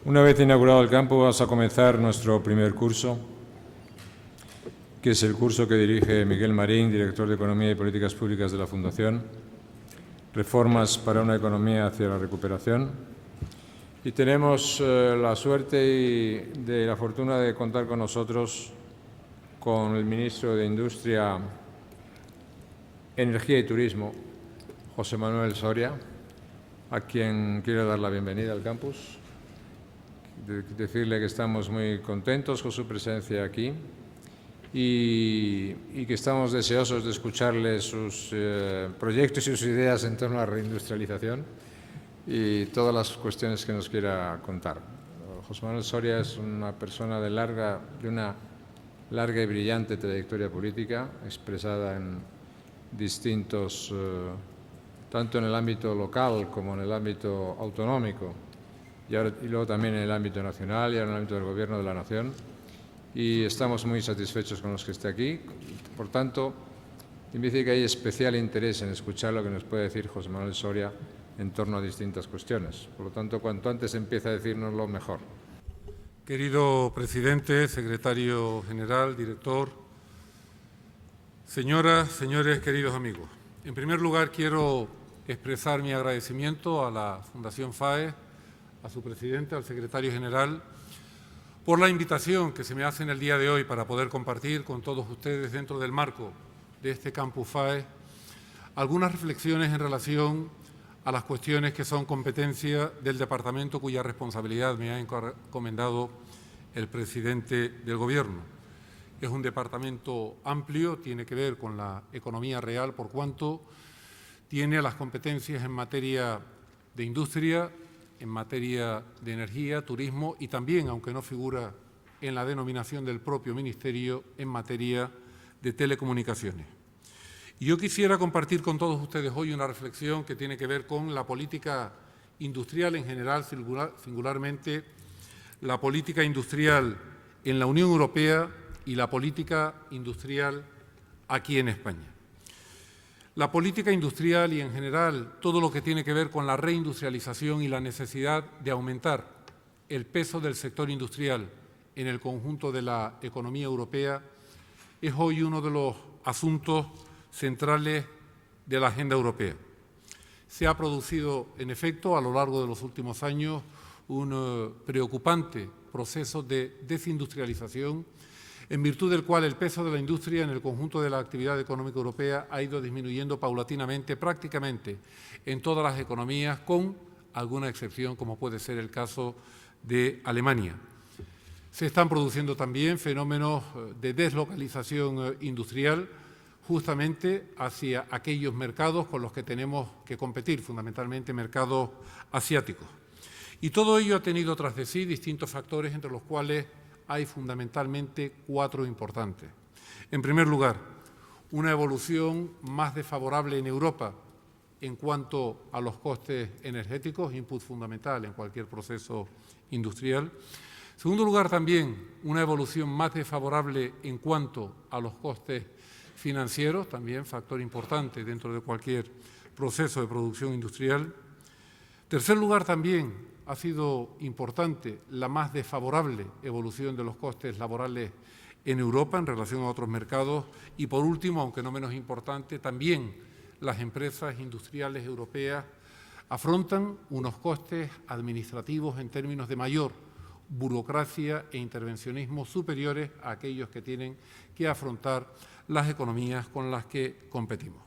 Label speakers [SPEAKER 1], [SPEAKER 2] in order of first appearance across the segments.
[SPEAKER 1] Una vez inaugurado el campo, vamos a comenzar nuestro primer curso, que es el curso que dirige Miguel Marín, director de Economía y Políticas Públicas de la Fundación, Reformas para una economía hacia la recuperación. Y tenemos la suerte y de la fortuna de contar con nosotros con el ministro de Industria, Energía y Turismo, José Manuel Soria, a quien quiero dar la bienvenida al campus. Decirle que estamos muy contentos con su presencia aquí y que estamos deseosos de escucharle sus proyectos y sus ideas en torno a la reindustrialización y todas las cuestiones que nos quiera contar. José Manuel Soria es una persona de una larga y brillante trayectoria política, expresada en distintos, tanto en el ámbito local como en el ámbito autonómico, y luego también en el ámbito nacional y en el ámbito del Gobierno de la Nación. Y estamos muy satisfechos con los que esté aquí. Por tanto, me dice que hay especial interés en escuchar lo que nos puede decir José Manuel Soria en torno a distintas cuestiones. Por lo tanto, cuanto antes empiece a decírnoslo, mejor.
[SPEAKER 2] Querido presidente, secretario general, director, señoras, señores, queridos amigos. En primer lugar, quiero expresar mi agradecimiento a la Fundación FAE, a su presidente, al secretario general, por la invitación que se me hace en el día de hoy para poder compartir con todos ustedes, dentro del marco de este Campus FAE, algunas reflexiones en relación a las cuestiones que son competencia del departamento cuya responsabilidad me ha encomendado el presidente del Gobierno. Es un departamento amplio, tiene que ver con la economía real, por cuanto tiene las competencias en materia de industria, en materia de energía, turismo y también, aunque no figura en la denominación del propio Ministerio, en materia de telecomunicaciones. Y yo quisiera compartir con todos ustedes hoy una reflexión que tiene que ver con la política industrial en general, singularmente la política industrial en la Unión Europea y la política industrial aquí en España. La política industrial y, en general, todo lo que tiene que ver con la reindustrialización y la necesidad de aumentar el peso del sector industrial en el conjunto de la economía europea es hoy uno de los asuntos centrales de la agenda europea. Se ha producido, en efecto, a lo largo de los últimos años, un preocupante proceso de desindustrialización, en virtud del cual el peso de la industria en el conjunto de la actividad económica europea ha ido disminuyendo paulatinamente, prácticamente en todas las economías, con alguna excepción, como puede ser el caso de Alemania. Se están produciendo también fenómenos de deslocalización industrial, justamente hacia aquellos mercados con los que tenemos que competir, fundamentalmente mercados asiáticos. Y todo ello ha tenido tras de sí distintos factores, entre los cuales hay fundamentalmente cuatro importantes. En primer lugar, una evolución más desfavorable en Europa en cuanto a los costes energéticos, input fundamental en cualquier proceso industrial. En segundo lugar, también una evolución más desfavorable en cuanto a los costes financieros, también factor importante dentro de cualquier proceso de producción industrial. En tercer lugar, también ha sido importante la más desfavorable evolución de los costes laborales en Europa en relación a otros mercados. Y, por último, aunque no menos importante, también las empresas industriales europeas afrontan unos costes administrativos en términos de mayor burocracia e intervencionismo superiores a aquellos que tienen que afrontar las economías con las que competimos.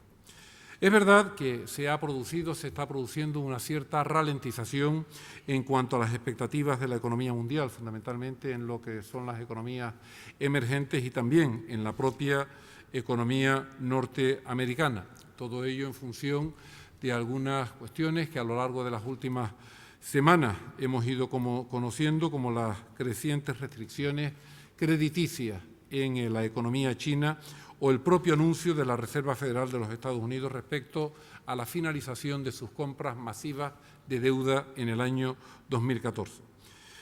[SPEAKER 2] Es verdad que se está produciendo una cierta ralentización en cuanto a las expectativas de la economía mundial, fundamentalmente en lo que son las economías emergentes y también en la propia economía norteamericana. Todo ello en función de algunas cuestiones que a lo largo de las últimas semanas hemos ido conociendo, como las crecientes restricciones crediticias en la economía china o el propio anuncio de la Reserva Federal de los Estados Unidos respecto a la finalización de sus compras masivas de deuda en el año 2014.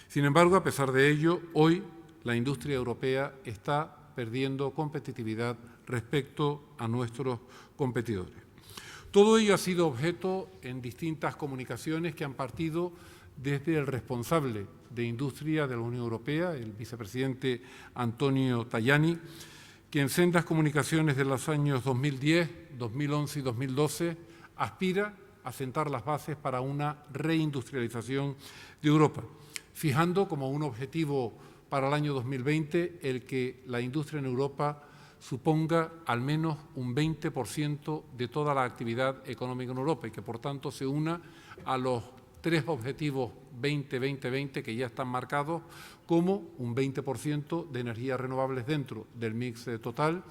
[SPEAKER 2] Sin embargo, a pesar de ello, hoy la industria europea está perdiendo competitividad respecto a nuestros competidores. Todo ello ha sido objeto en distintas comunicaciones que han partido desde el responsable de Industria de la Unión Europea, el vicepresidente Antonio Tajani, que en sendas comunicaciones de los años 2010, 2011 y 2012 aspira a sentar las bases para una reindustrialización de Europa, fijando como un objetivo para el año 2020 el que la industria en Europa suponga al menos un 20% de toda la actividad económica en Europa y que, por tanto, se una a los 3 objetivos 20-20-20 que ya están marcados, como un 20% de energías renovables dentro del mix total,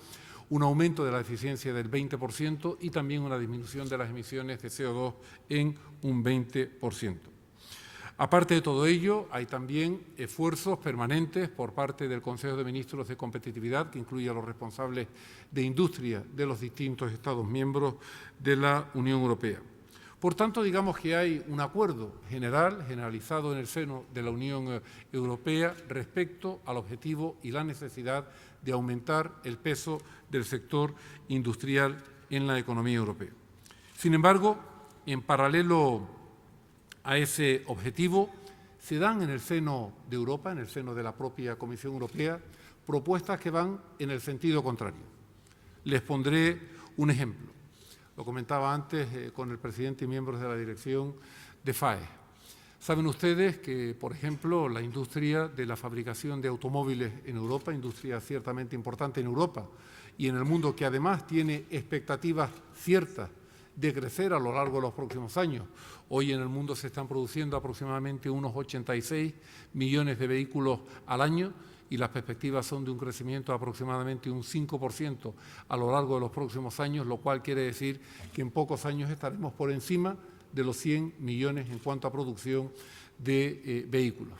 [SPEAKER 2] un aumento de la eficiencia del 20% y también una disminución de las emisiones de CO2 en un 20%. Aparte de todo ello, hay también esfuerzos permanentes por parte del Consejo de Ministros de Competitividad, que incluye a los responsables de industria de los distintos Estados miembros de la Unión Europea. Por tanto, digamos que hay un acuerdo generalizado en el seno de la Unión Europea respecto al objetivo y la necesidad de aumentar el peso del sector industrial en la economía europea. Sin embargo, en paralelo a ese objetivo, se dan en el seno de Europa, en el seno de la propia Comisión Europea, propuestas que van en el sentido contrario. Les pondré un ejemplo. Lo comentaba antes con el presidente y miembros de la dirección de FAE. Saben ustedes que, por ejemplo, la industria de la fabricación de automóviles en Europa, industria ciertamente importante en Europa y en el mundo, que además tiene expectativas ciertas de crecer a lo largo de los próximos años. Hoy en el mundo se están produciendo aproximadamente unos 86 millones de vehículos al año y las perspectivas son de un crecimiento de aproximadamente un 5% a lo largo de los próximos años, lo cual quiere decir que en pocos años estaremos por encima de los 100 millones en cuanto a producción de vehículos.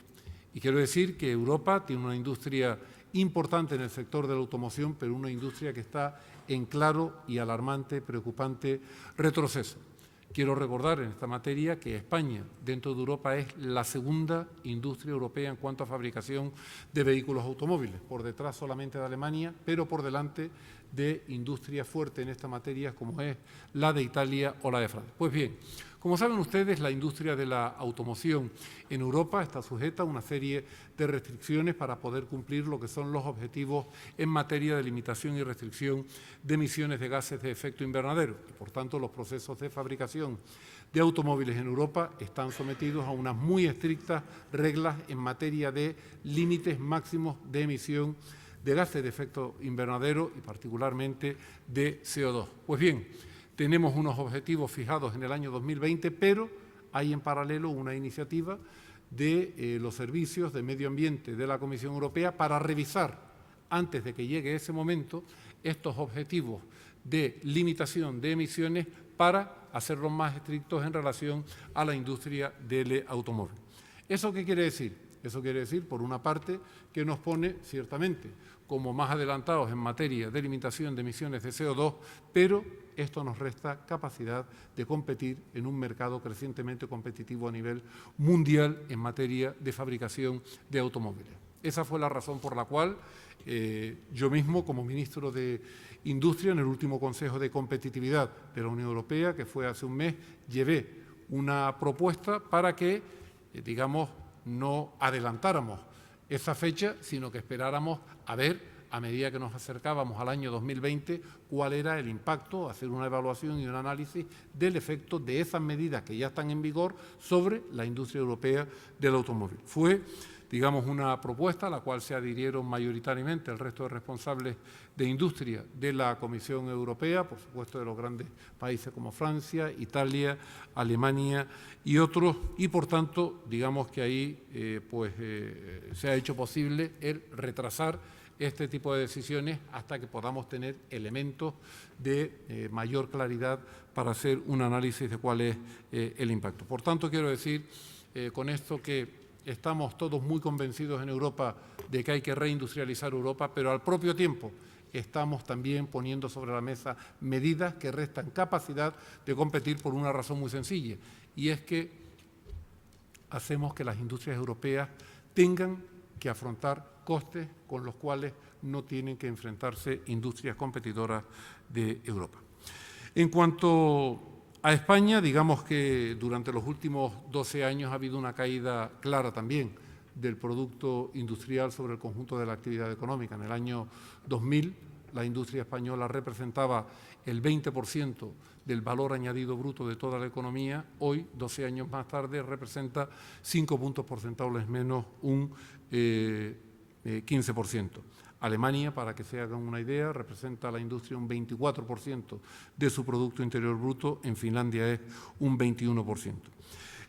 [SPEAKER 2] Y quiero decir que Europa tiene una industria importante en el sector de la automoción, pero una industria que está en claro y alarmante, preocupante retroceso. Quiero recordar en esta materia que España, dentro de Europa, es la segunda industria europea en cuanto a fabricación de vehículos automóviles, por detrás solamente de Alemania, pero por delante de industrias fuertes en esta materia como es la de Italia o la de Francia. Pues bien, como saben ustedes, la industria de la automoción en Europa está sujeta a una serie de restricciones para poder cumplir lo que son los objetivos en materia de limitación y restricción de emisiones de gases de efecto invernadero. Y, por tanto, los procesos de fabricación de automóviles en Europa están sometidos a unas muy estrictas reglas en materia de límites máximos de emisión de gases de efecto invernadero y particularmente de CO2. Pues bien, tenemos unos objetivos fijados en el año 2020, pero hay en paralelo una iniciativa de los servicios de medio ambiente de la Comisión Europea para revisar, antes de que llegue ese momento, estos objetivos de limitación de emisiones para hacerlos más estrictos en relación a la industria del automóvil. ¿Eso qué quiere decir? Eso quiere decir, por una parte, que nos pone, ciertamente, como más adelantados en materia de limitación de emisiones de CO2, pero esto nos resta capacidad de competir en un mercado crecientemente competitivo a nivel mundial en materia de fabricación de automóviles. Esa fue la razón por la cual yo mismo, como ministro de Industria, en el último Consejo de Competitividad de la Unión Europea, que fue hace un mes, llevé una propuesta para que, digamos, no adelantáramos esa fecha, sino que esperáramos a ver, a medida que nos acercábamos al año 2020, cuál era el impacto, hacer una evaluación y un análisis del efecto de esas medidas que ya están en vigor sobre la industria europea del automóvil. Fue, digamos, una propuesta a la cual se adhirieron mayoritariamente el resto de responsables de industria de la Comisión Europea, por supuesto de los grandes países como Francia, Italia, Alemania y otros, y por tanto, digamos que ahí se ha hecho posible el retrasar este tipo de decisiones hasta que podamos tener elementos de mayor claridad para hacer un análisis de cuál es el impacto. Por tanto, quiero decir con esto que estamos todos muy convencidos en Europa de que hay que reindustrializar Europa, pero al propio tiempo estamos también poniendo sobre la mesa medidas que restan capacidad de competir por una razón muy sencilla, y es que hacemos que las industrias europeas tengan que afrontar costes con los cuales no tienen que enfrentarse industrias competidoras de Europa. En cuanto A España, digamos que durante los últimos 12 años ha habido una caída clara también del Producto Industrial sobre el conjunto de la actividad económica. En el año 2000, la industria española representaba el 20% del valor añadido bruto de toda la economía. Hoy, 12 años más tarde, representa 5 puntos porcentuales menos, un 15%. Alemania, para que se hagan una idea, representa a la industria un 24% de su Producto Interior Bruto, en Finlandia es un 21%.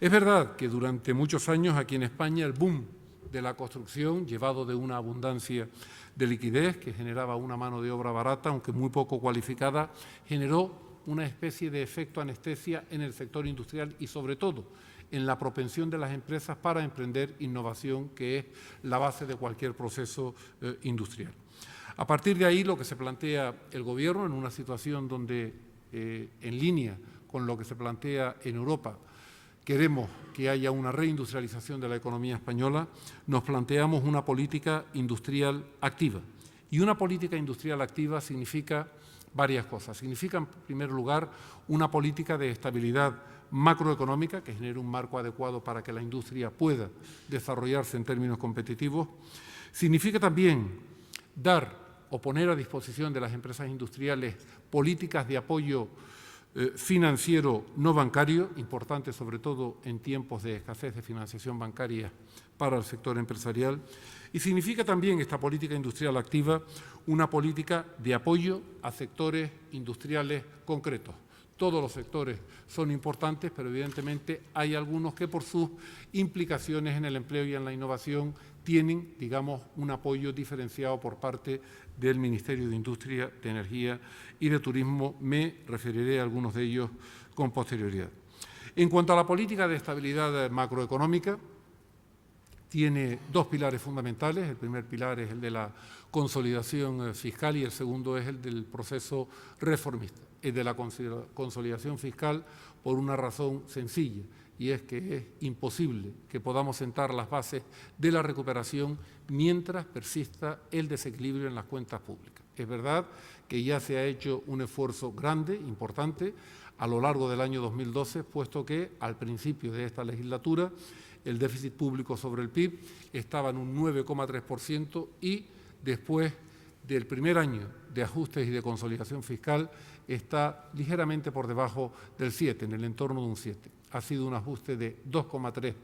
[SPEAKER 2] Es verdad que durante muchos años aquí en España el boom de la construcción, llevado de una abundancia de liquidez que generaba una mano de obra barata, aunque muy poco cualificada, generó una especie de efecto anestesia en el sector industrial y, sobre todo, en la propensión de las empresas para emprender innovación, que es la base de cualquier proceso industrial. A partir de ahí, lo que se plantea el Gobierno, en una situación donde, en línea con lo que se plantea en Europa, queremos que haya una reindustrialización de la economía española, nos planteamos una política industrial activa. Y una política industrial activa significa varias cosas. Significa, en primer lugar, una política de estabilidad macroeconómica que genere un marco adecuado para que la industria pueda desarrollarse en términos competitivos. Significa también dar o poner a disposición de las empresas industriales políticas de apoyo financiero no bancario, importante sobre todo en tiempos de escasez de financiación bancaria para el sector empresarial. Y significa también esta política industrial activa una política de apoyo a sectores industriales concretos. Todos los sectores son importantes, pero evidentemente hay algunos que por sus implicaciones en el empleo y en la innovación tienen, digamos, un apoyo diferenciado por parte del Ministerio de Industria, de Energía y de Turismo. Me referiré a algunos de ellos con posterioridad. En cuanto a la política de estabilidad macroeconómica, tiene dos pilares fundamentales. El primer pilar es el de la consolidación fiscal y el segundo es el del proceso reformista. El de la consolidación fiscal por una razón sencilla, y es que es imposible que podamos sentar las bases de la recuperación mientras persista el desequilibrio en las cuentas públicas. Es verdad que ya se ha hecho un esfuerzo grande, importante, a lo largo del año 2012, puesto que al principio de esta legislatura el déficit público sobre el PIB estaba en un 9,3% y después del primer año de ajustes y de consolidación fiscal está ligeramente por debajo del 7, en el entorno de un 7. Ha sido un ajuste de 2,3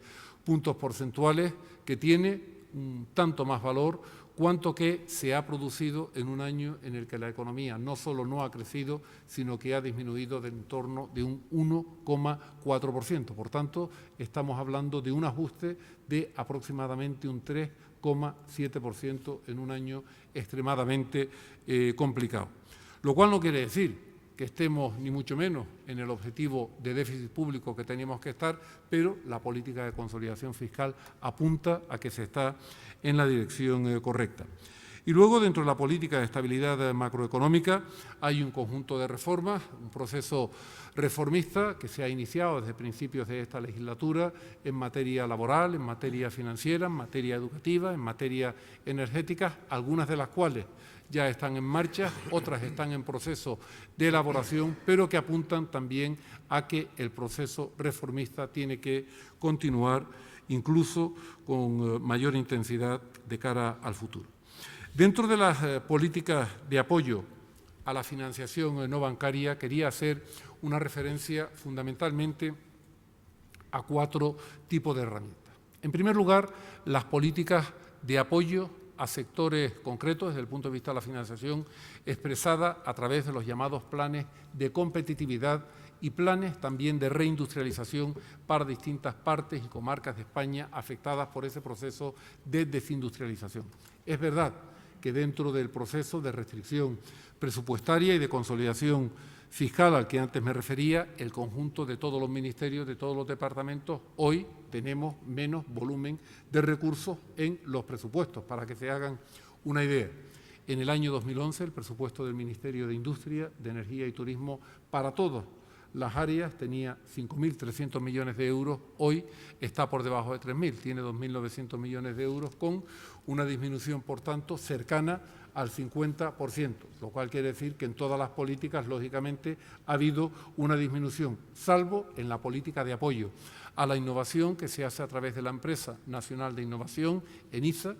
[SPEAKER 2] puntos porcentuales que tiene un tanto más valor cuanto que se ha producido en un año en el que la economía no solo no ha crecido, sino que ha disminuido de en torno de un 1,4%. Por tanto, estamos hablando de un ajuste de aproximadamente un 3,7% en un año extremadamente complicado. Lo cual no quiere decir que estemos ni mucho menos en el objetivo de déficit público que teníamos que estar, pero la política de consolidación fiscal apunta a que se está en la dirección correcta. Y luego, dentro de la política de estabilidad macroeconómica, hay un conjunto de reformas, un proceso reformista que se ha iniciado desde principios de esta legislatura en materia laboral, en materia financiera, en materia educativa, en materia energética, algunas de las cuales ya están en marcha, otras están en proceso de elaboración, pero que apuntan también a que el proceso reformista tiene que continuar incluso con mayor intensidad de cara al futuro. Dentro de las políticas de apoyo a la financiación no bancaria, quería hacer una referencia fundamentalmente a 4 tipos de herramientas. En primer lugar, las políticas de apoyo a sectores concretos desde el punto de vista de la financiación expresada a través de los llamados planes de competitividad y planes también de reindustrialización para distintas partes y comarcas de España afectadas por ese proceso de desindustrialización. Es verdad que dentro del proceso de restricción presupuestaria y de consolidación fiscal al que antes me refería, el conjunto de todos los ministerios, de todos los departamentos, hoy tenemos menos volumen de recursos en los presupuestos. Para que se hagan una idea, en el año 2011 el presupuesto del Ministerio de Industria, de Energía y Turismo para todas las áreas tenía 5.300 millones de euros, hoy está por debajo de 3.000, tiene 2.900 millones de euros, con una disminución, por tanto, cercana al 50%, lo cual quiere decir que en todas las políticas, lógicamente, ha habido una disminución, salvo en la política de apoyo a la innovación que se hace a través de la Empresa Nacional de Innovación, ENISA,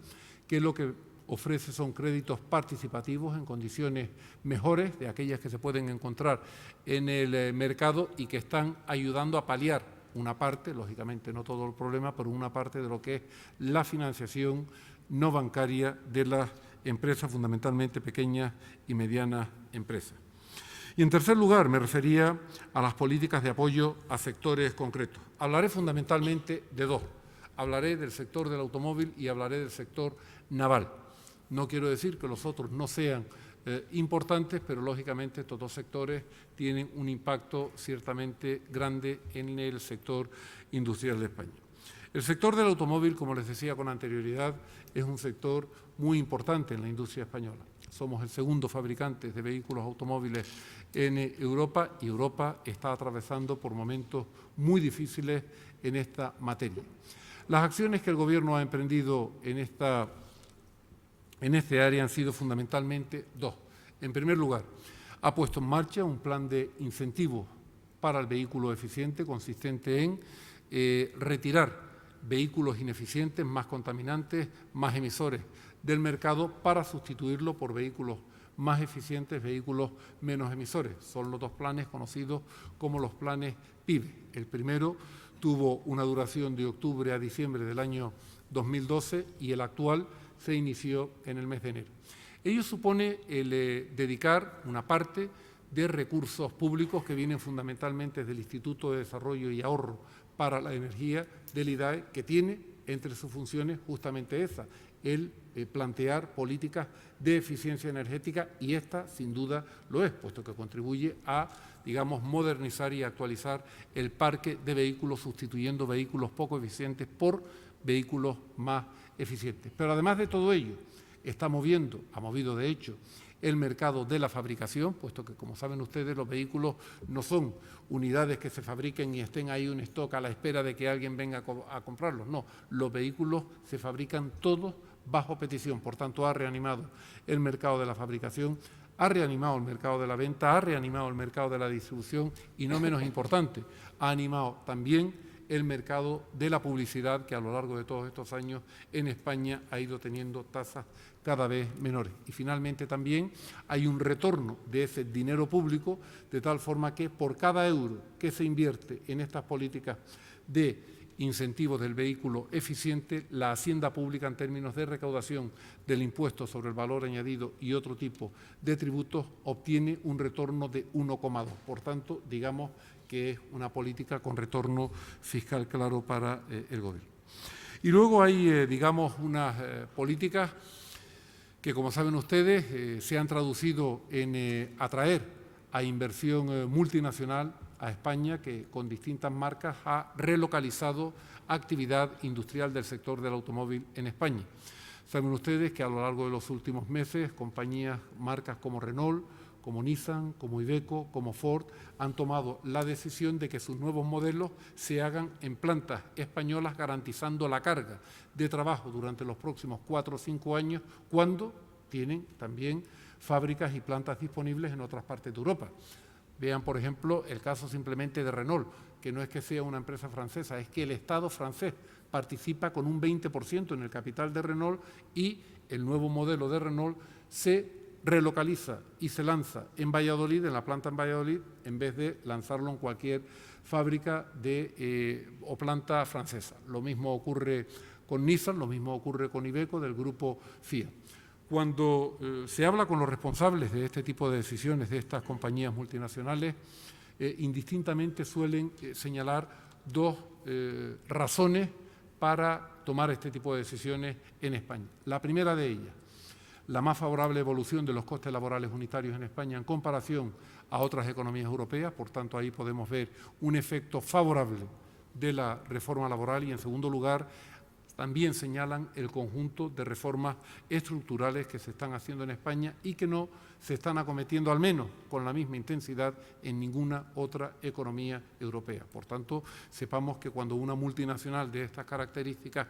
[SPEAKER 2] que lo que ofrece son créditos participativos en condiciones mejores de aquellas que se pueden encontrar en el mercado y que están ayudando a paliar una parte, lógicamente no todo el problema, pero una parte de lo que es la financiación no bancaria de las empresas, fundamentalmente pequeñas y medianas empresas. Y en tercer lugar, me refería a las políticas de apoyo a sectores concretos. Hablaré fundamentalmente de dos. Hablaré del sector del automóvil y hablaré del sector naval. No quiero decir que los otros no sean importantes, pero lógicamente estos dos sectores tienen un impacto ciertamente grande en el sector industrial de España. El sector del automóvil, como les decía con anterioridad, es un sector muy importante en la industria española. Somos el segundo fabricante de vehículos automóviles en Europa y Europa está atravesando por momentos muy difíciles en esta materia. Las acciones que el Gobierno ha emprendido en este área han sido fundamentalmente dos. En primer lugar, ha puesto en marcha un plan de incentivos para el vehículo eficiente consistente en retirar vehículos ineficientes, más contaminantes, más emisores del mercado para sustituirlo por vehículos más eficientes, vehículos menos emisores. Son los dos planes conocidos como los planes PIB. El primero tuvo una duración de octubre a diciembre del año 2012 y el actual se inició en el mes de enero. Ello supone el dedicar una parte de recursos públicos que vienen fundamentalmente del Instituto de Desarrollo y Ahorro para la Energía del IDAE, que tiene entre sus funciones justamente esa, el plantear políticas de eficiencia energética, y esta sin duda lo es, puesto que contribuye a, digamos, modernizar y actualizar el parque de vehículos, sustituyendo vehículos poco eficientes por vehículos más eficientes. Pero además de todo ello, ha movido de hecho el mercado de la fabricación, puesto que, como saben ustedes, los vehículos no son unidades que se fabriquen y estén ahí un stock a la espera de que alguien venga a comprarlos. No, los vehículos se fabrican todos bajo petición. Por tanto, ha reanimado el mercado de la fabricación, ha reanimado el mercado de la venta, ha reanimado el mercado de la distribución y, no menos importante, ha animado también el mercado de la publicidad, que a lo largo de todos estos años en España ha ido teniendo tasas cada vez menores. Y finalmente también hay un retorno de ese dinero público, de tal forma que por cada euro que se invierte en estas políticas de incentivos del vehículo eficiente, la hacienda pública en términos de recaudación del impuesto sobre el valor añadido y otro tipo de tributos obtiene un retorno de 1,2. Por tanto, digamos que es una política con retorno fiscal claro para el Gobierno. Y luego hay, digamos, unas políticas que, como saben ustedes, se han traducido en atraer a inversión multinacional a España, que con distintas marcas ha relocalizado actividad industrial del sector del automóvil en España. Saben ustedes que a lo largo de los últimos meses, compañías, marcas como Renault, como Nissan, como Iveco, como Ford, han tomado la decisión de que sus nuevos modelos se hagan en plantas españolas, garantizando la carga de trabajo durante los próximos 4 o 5 años, cuando tienen también fábricas y plantas disponibles en otras partes de Europa. Vean, por ejemplo, el caso simplemente de Renault, que no es que sea una empresa francesa, es que el Estado francés participa con un 20% en el capital de Renault y el nuevo modelo de Renault se relocaliza y se lanza en Valladolid, en la planta en Valladolid, en vez de lanzarlo en cualquier fábrica o planta francesa. Lo mismo ocurre con Nissan, lo mismo ocurre con Iveco del grupo Fiat. Cuando se habla con los responsables de este tipo de decisiones de estas compañías multinacionales, indistintamente suelen señalar dos razones para tomar este tipo de decisiones en España. La primera de ellas, la más favorable evolución de los costes laborales unitarios en España en comparación a otras economías europeas, por tanto ahí podemos ver un efecto favorable de la reforma laboral y, en segundo lugar, también señalan el conjunto de reformas estructurales que se están haciendo en España y que no se están acometiendo, al menos con la misma intensidad, en ninguna otra economía europea. Por tanto, sepamos que cuando una multinacional de estas características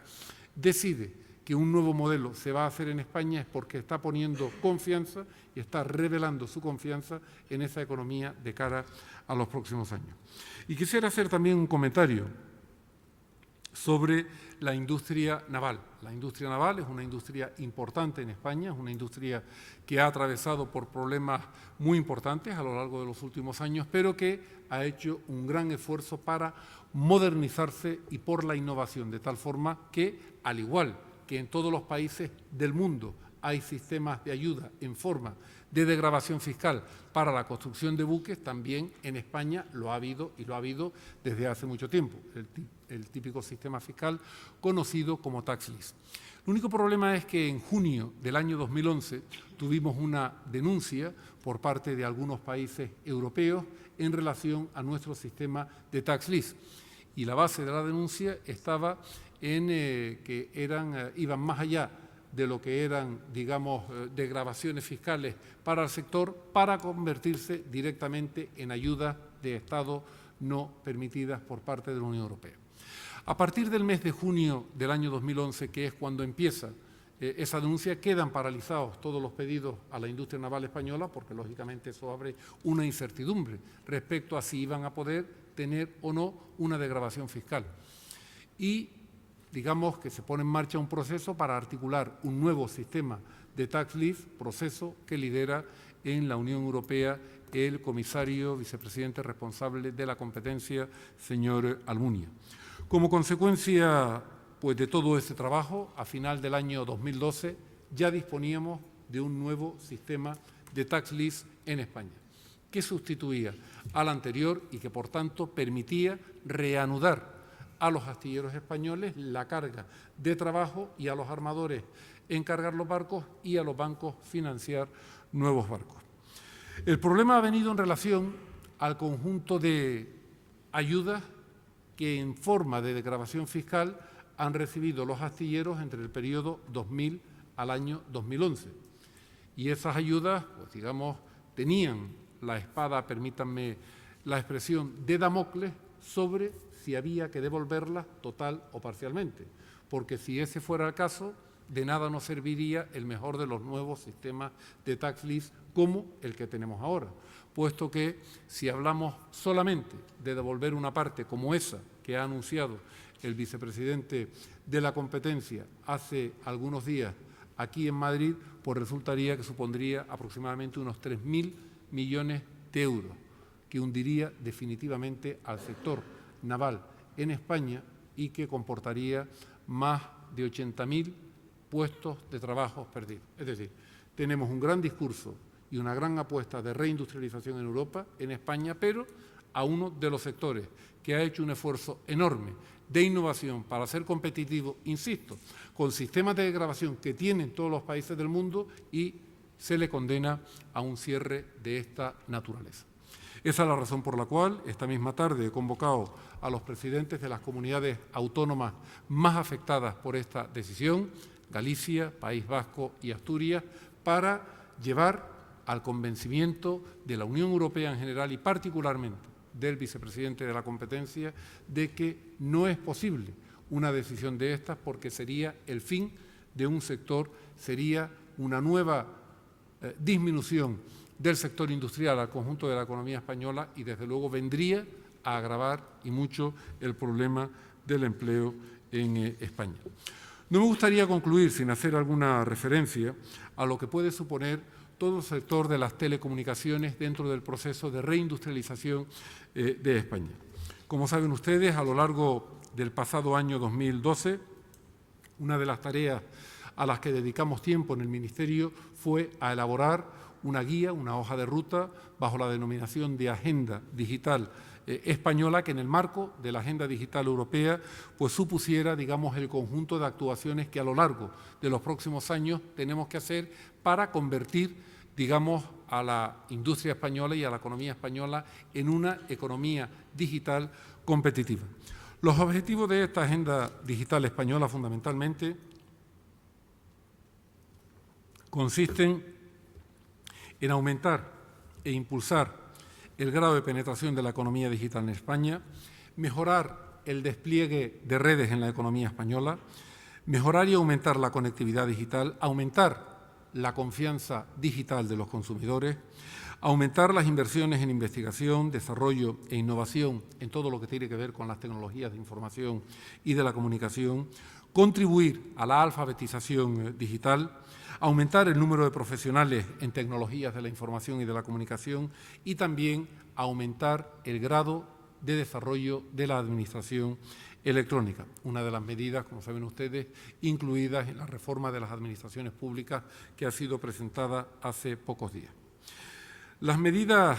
[SPEAKER 2] decide que un nuevo modelo se va a hacer en España es porque está poniendo confianza y está revelando su confianza en esa economía de cara a los próximos años. Y quisiera hacer también un comentario sobre la industria naval. La industria naval es una industria importante en España, es una industria que ha atravesado por problemas muy importantes a lo largo de los últimos años, pero que ha hecho un gran esfuerzo para modernizarse y por la innovación, de tal forma que, al igual que en todos los países del mundo hay sistemas de ayuda en forma de desgravación fiscal para la construcción de buques, también en España lo ha habido y lo ha habido desde hace mucho tiempo, el típico sistema fiscal conocido como tax lease. El único problema es que en junio del año 2011 tuvimos una denuncia por parte de algunos países europeos en relación a nuestro sistema de tax lease. Y la base de la denuncia estaba en que iban más allá de lo que eran, digamos, desgravaciones fiscales para el sector, para convertirse directamente en ayudas de Estado no permitidas por parte de la Unión Europea. A partir del mes de junio del año 2011, que es cuando empieza esa denuncia, quedan paralizados todos los pedidos a la industria naval española, porque lógicamente eso abre una incertidumbre respecto a si iban a poder tener o no una desgravación fiscal. Y digamos que se pone en marcha un proceso para articular un nuevo sistema de tax lease, proceso que lidera en la Unión Europea el comisario vicepresidente responsable de la competencia, señor Almunia. Como consecuencia pues, de todo este trabajo, a final del año 2012 ya disponíamos de un nuevo sistema de tax lease en España, que sustituía al anterior y que, por tanto, permitía reanudar a los astilleros españoles la carga de trabajo y a los armadores encargar los barcos y a los bancos financiar nuevos barcos. El problema ha venido en relación al conjunto de ayudas que en forma de desgravación fiscal han recibido los astilleros entre el periodo 2000 al año 2011. Y esas ayudas, pues digamos, tenían la espada, permítanme la expresión, de Damocles sobre si había que devolverlas total o parcialmente, porque si ese fuera el caso, de nada nos serviría el mejor de los nuevos sistemas de tax lease como el que tenemos ahora, puesto que si hablamos solamente de devolver una parte como esa que ha anunciado el vicepresidente de la competencia hace algunos días aquí en Madrid, pues resultaría que supondría aproximadamente unos 3.000 millones de euros, que hundiría definitivamente al sector naval en España y que comportaría más de 80.000 puestos de trabajo perdidos. Es decir, tenemos un gran discurso y una gran apuesta de reindustrialización en Europa, en España, pero a uno de los sectores que ha hecho un esfuerzo enorme de innovación para ser competitivo, insisto, con sistemas de desgravación que tienen todos los países del mundo y se le condena a un cierre de esta naturaleza. Esa es la razón por la cual esta misma tarde he convocado a los presidentes de las comunidades autónomas más afectadas por esta decisión, Galicia, País Vasco y Asturias, para llevar al convencimiento de la Unión Europea en general y particularmente del vicepresidente de la competencia de que no es posible una decisión de estas porque sería el fin de un sector, sería una nueva disminución del sector industrial al conjunto de la economía española y, desde luego, vendría a agravar y mucho el problema del empleo en España. No me gustaría concluir sin hacer alguna referencia a lo que puede suponer todo el sector de las telecomunicaciones dentro del proceso de reindustrialización de España. Como saben ustedes, a lo largo del pasado año 2012, una de las tareas a las que dedicamos tiempo en el Ministerio fue a elaborar una guía, una hoja de ruta, bajo la denominación de Agenda Digital Española, que en el marco de la Agenda Digital Europea pues supusiera, digamos, el conjunto de actuaciones que a lo largo de los próximos años tenemos que hacer para convertir, digamos, a la industria española y a la economía española en una economía digital competitiva. Los objetivos de esta Agenda Digital Española fundamentalmente consisten en aumentar e impulsar el grado de penetración de la economía digital en España, mejorar el despliegue de redes en la economía española, mejorar y aumentar la conectividad digital, aumentar la confianza digital de los consumidores, aumentar las inversiones en investigación, desarrollo e innovación en todo lo que tiene que ver con las tecnologías de información y de la comunicación, contribuir a la alfabetización digital, aumentar el número de profesionales en tecnologías de la información y de la comunicación y también aumentar el grado de desarrollo de la administración electrónica, una de las medidas, como saben ustedes, incluidas en la reforma de las administraciones públicas que ha sido presentada hace pocos días. Las medidas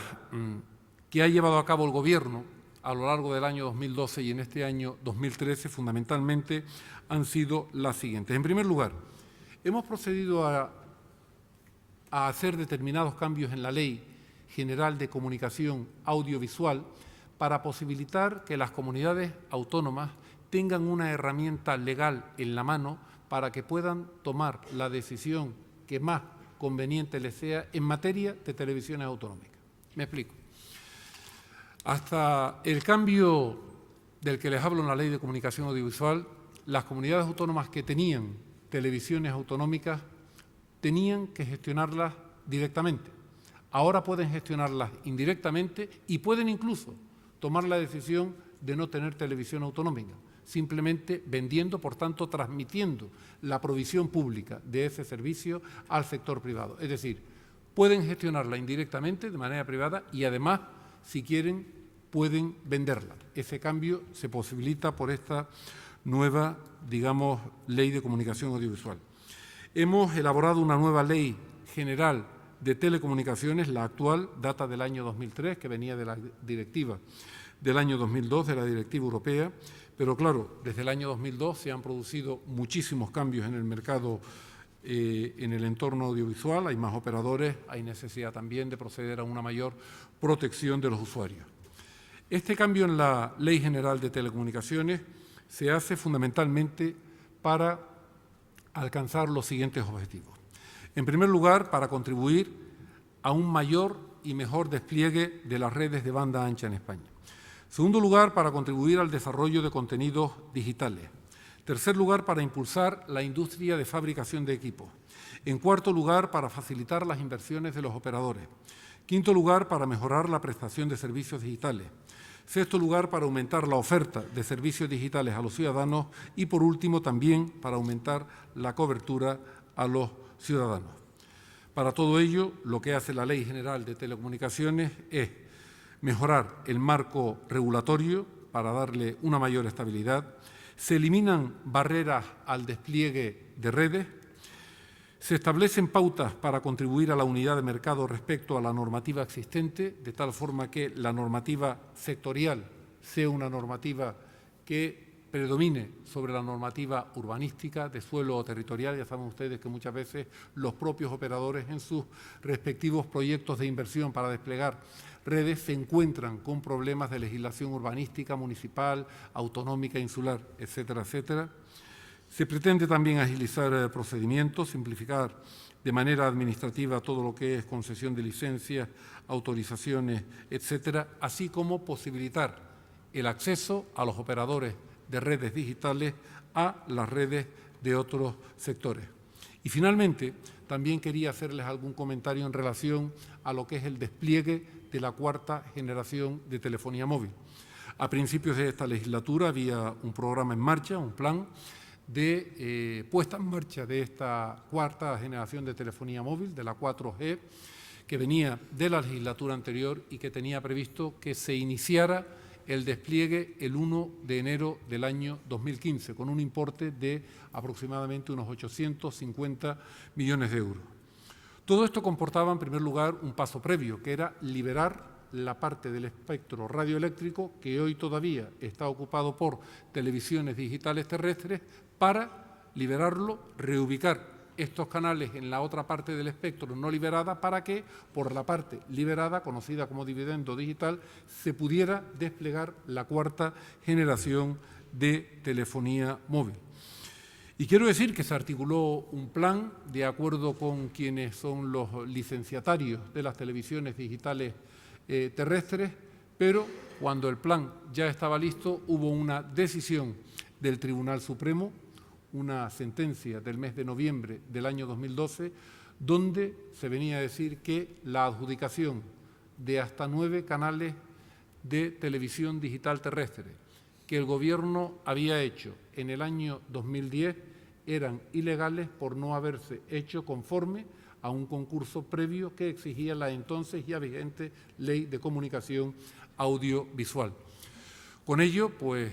[SPEAKER 2] que ha llevado a cabo el Gobierno a lo largo del año 2012 y en este año 2013 fundamentalmente han sido las siguientes. En primer lugar, hemos procedido a hacer determinados cambios en la Ley General de Comunicación Audiovisual para posibilitar que las comunidades autónomas tengan una herramienta legal en la mano para que puedan tomar la decisión que más conveniente les sea en materia de televisiones autonómicas. Me explico. Hasta el cambio del que les hablo en la Ley de Comunicación Audiovisual, las comunidades autónomas que tenían televisiones autonómicas tenían que gestionarlas directamente. Ahora pueden gestionarlas indirectamente y pueden incluso tomar la decisión de no tener televisión autonómica, simplemente vendiendo, por tanto, transmitiendo la provisión pública de ese servicio al sector privado. Es decir, pueden gestionarla indirectamente, de manera privada, y además, si quieren, pueden venderla. Ese cambio se posibilita por esta nueva, digamos, Ley de Comunicación Audiovisual. Hemos elaborado una nueva Ley General de Telecomunicaciones, la actual data del año 2003, que venía de la directiva del año 2002, de la directiva europea, pero claro, desde el año 2002 se han producido muchísimos cambios en el mercado, en el entorno audiovisual, hay más operadores, hay necesidad también de proceder a una mayor protección de los usuarios. Este cambio en la Ley General de Telecomunicaciones se hace fundamentalmente para alcanzar los siguientes objetivos. En primer lugar, para contribuir a un mayor y mejor despliegue de las redes de banda ancha en España. En segundo lugar, para contribuir al desarrollo de contenidos digitales. En tercer lugar, para impulsar la industria de fabricación de equipos. En cuarto lugar, para facilitar las inversiones de los operadores. En quinto lugar, para mejorar la prestación de servicios digitales. En sexto lugar, para aumentar la oferta de servicios digitales a los ciudadanos. Y, por último, también para aumentar la cobertura a los ciudadanos. Para todo ello, lo que hace la Ley General de Telecomunicaciones es mejorar el marco regulatorio para darle una mayor estabilidad, se eliminan barreras al despliegue de redes, se establecen pautas para contribuir a la unidad de mercado respecto a la normativa existente, de tal forma que la normativa sectorial sea una normativa que predomine sobre la normativa urbanística, de suelo o territorial. Ya saben ustedes que muchas veces los propios operadores en sus respectivos proyectos de inversión para desplegar redes se encuentran con problemas de legislación urbanística, municipal, autonómica, insular, etcétera, etcétera. Se pretende también agilizar procedimientos, simplificar de manera administrativa todo lo que es concesión de licencias, autorizaciones, etcétera, así como posibilitar el acceso a los operadores de redes digitales a las redes de otros sectores. Y finalmente, también quería hacerles algún comentario en relación a lo que es el despliegue de la cuarta generación de telefonía móvil. A principios de esta legislatura había un programa en marcha, un plan de puesta en marcha de esta cuarta generación de telefonía móvil, de la 4G, que venía de la legislatura anterior y que tenía previsto que se iniciara el despliegue el 1 de enero del año 2015, con un importe de aproximadamente unos 850 millones de euros. Todo esto comportaba, en primer lugar, un paso previo, que era liberar la parte del espectro radioeléctrico que hoy todavía está ocupado por televisiones digitales terrestres, para liberarlo, reubicar estos canales en la otra parte del espectro no liberada para que por la parte liberada, conocida como dividendo digital, se pudiera desplegar la cuarta generación de telefonía móvil. Y quiero decir que se articuló un plan de acuerdo con quienes son los licenciatarios de las televisiones digitales terrestres, pero cuando el plan ya estaba listo hubo una decisión del Tribunal Supremo, una sentencia del mes de noviembre del año 2012, donde se venía a decir que la adjudicación de hasta 9 canales de televisión digital terrestre que el Gobierno había hecho en el año 2010 eran ilegales por no haberse hecho conforme a un concurso previo que exigía la entonces ya vigente Ley de Comunicación Audiovisual. Con ello, pues,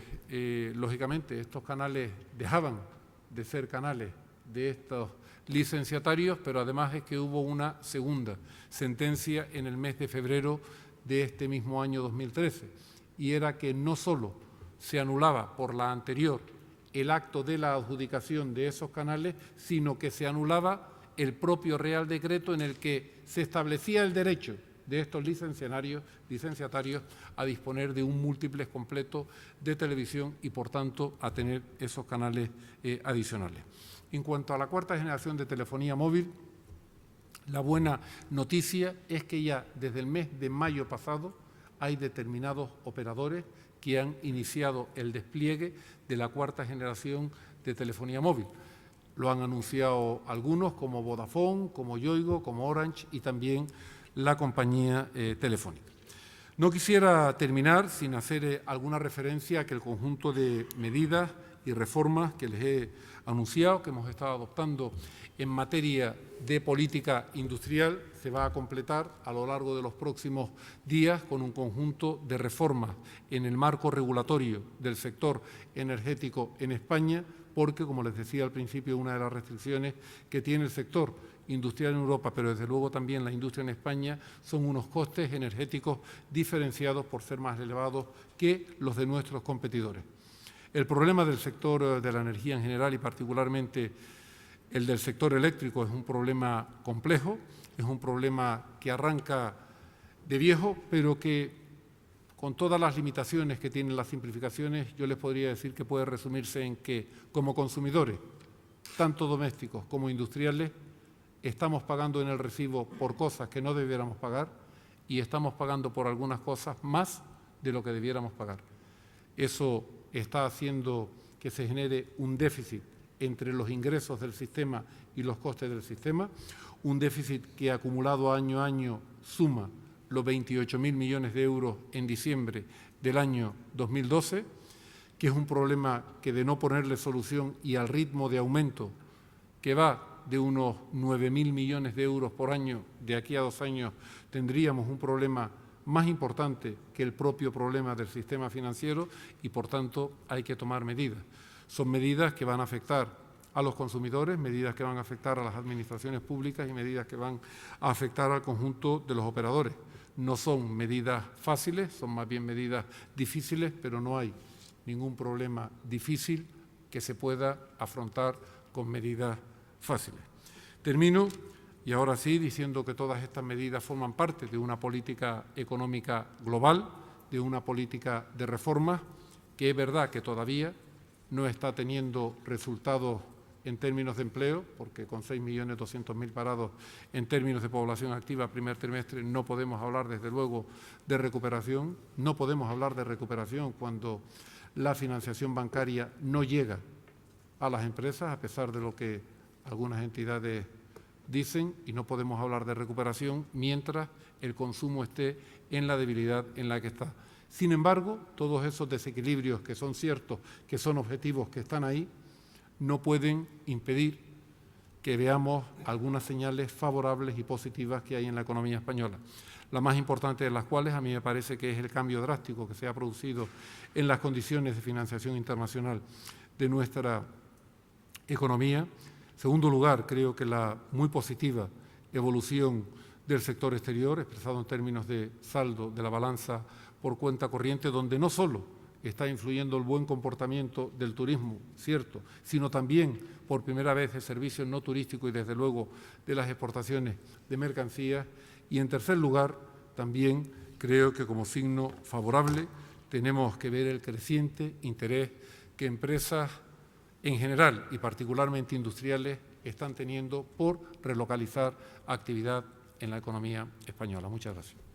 [SPEAKER 2] lógicamente, estos canales dejaban de ser canales de estos licenciatarios, pero además es que hubo una segunda sentencia en el mes de febrero de este mismo año 2013, y era que no solo se anulaba por la anterior el acto de la adjudicación de esos canales, sino que se anulaba el propio Real Decreto en el que se establecía el derecho de estos licenciatarios a disponer de un múltiples completo de televisión y, por tanto, a tener esos canales adicionales. En cuanto a la cuarta generación de telefonía móvil, la buena noticia es que ya desde el mes de mayo pasado hay determinados operadores que han iniciado el despliegue de la cuarta generación de telefonía móvil. Lo han anunciado algunos como Vodafone, como Yoigo, como Orange y también la compañía Telefónica. No quisiera terminar sin hacer alguna referencia a que el conjunto de medidas y reformas que les he anunciado, que hemos estado adoptando en materia de política industrial, se va a completar a lo largo de los próximos días con un conjunto de reformas en el marco regulatorio del sector energético en España, porque, como les decía al principio, una de las restricciones que tiene el sector industrial en Europa, pero desde luego también la industria en España, son unos costes energéticos diferenciados por ser más elevados que los de nuestros competidores. El problema del sector de la energía en general y particularmente el del sector eléctrico es un problema complejo, es un problema que arranca de viejo, pero que con todas las limitaciones que tienen las simplificaciones, yo les podría decir que puede resumirse en que como consumidores, tanto domésticos como industriales, estamos pagando en el recibo por cosas que no debiéramos pagar y estamos pagando por algunas cosas más de lo que debiéramos pagar. Eso está haciendo que se genere un déficit entre los ingresos del sistema y los costes del sistema, un déficit que acumulado año a año suma los 28.000 millones de euros en diciembre del año 2012, que es un problema que de no ponerle solución y al ritmo de aumento que va de unos 9.000 millones de euros por año, de aquí a 2 años tendríamos un problema más importante que el propio problema del sistema financiero y, por tanto, hay que tomar medidas. Son medidas que van a afectar a los consumidores, medidas que van a afectar a las administraciones públicas y medidas que van a afectar al conjunto de los operadores. No son medidas fáciles, son más bien medidas difíciles, pero no hay ningún problema difícil que se pueda afrontar con medidas fáciles. Termino, y ahora sí, diciendo que todas estas medidas forman parte de una política económica global, de una política de reformas, que es verdad que todavía no está teniendo resultados en términos de empleo, porque con 6.200.000 parados en términos de población activa primer trimestre no podemos hablar, desde luego, de recuperación. No podemos hablar de recuperación cuando la financiación bancaria no llega a las empresas, a pesar de lo que algunas entidades dicen, y no podemos hablar de recuperación mientras el consumo esté en la debilidad en la que está. Sin embargo, todos esos desequilibrios que son ciertos, que son objetivos, que están ahí, no pueden impedir que veamos algunas señales favorables y positivas que hay en la economía española. La más importante de las cuales a mí me parece que es el cambio drástico que se ha producido en las condiciones de financiación internacional de nuestra economía. En segundo lugar, creo que la muy positiva evolución del sector exterior, expresado en términos de saldo de la balanza por cuenta corriente, donde no solo está influyendo el buen comportamiento del turismo, cierto, sino también por primera vez de servicios no turísticos y desde luego de las exportaciones de mercancías. Y en tercer lugar, también creo que como signo favorable tenemos que ver el creciente interés que empresas en general y particularmente industriales están teniendo por relocalizar actividad en la economía española. Muchas gracias.